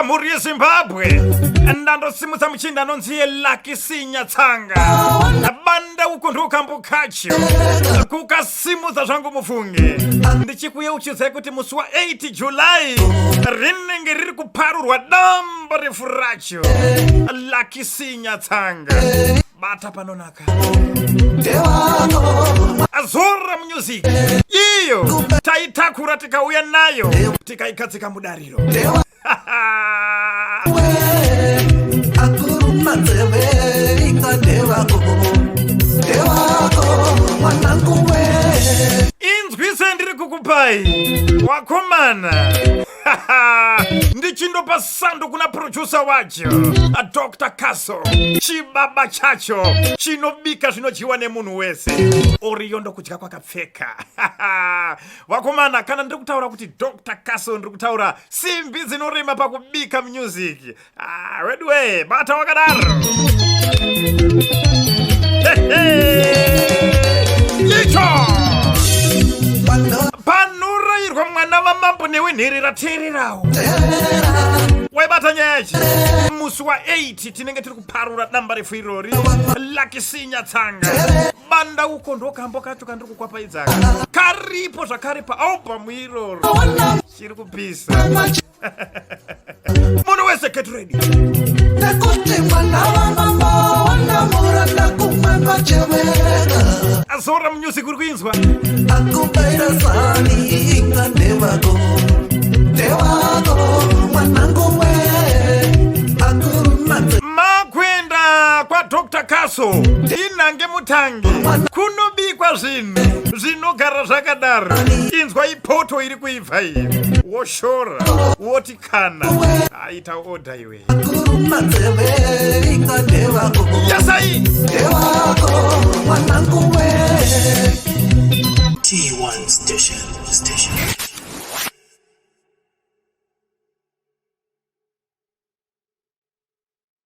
pamhuri yeZimbabwe ndandosimusa muchinda anonzi Lucky Sinyatsanga banda uko ndokambokacho kukasimusa zvangu mufunge ndichikuyeuchidza kuti musi wa 8 July rinenge riri kuparurwa damba refu racho Lucky Sinyatsanga bata panonaka Azora music iyo taitakura tikauya nayo tikaikadzika mudariro inzwise ndiri kukupai wakomana ndichindopa sando kuna producer wacho Dr. Kaso chibaba chacho chinobika zvinodyiwa nemunhu wese oriyo ndokudya kwakapfeka wakomana kana ndiri kutaura kuti Dr. Kaso ndiri kutaura simbi dzinorema pakubika music wedwe bata wakadaro icho panurayirwa mwana wamambo newenheri rateererawo waibata nyayachi musi wa 8 tinenge tiri kuparura damba refu irori Lucky Sinyatsanga banda uko ndokambo kacho kandiri kukwapaidzaka karipo zvakare paalbum iroro chiri kupisa munhu wese get ready Azora music uri kuinzwa makwenda kwa Dr. Kaso inange mutangi kunobikwa zvinhu zvinogara zvakadaro inzwa ipoto iri kuibva iyi woshora woti kana aita oda iwe yasai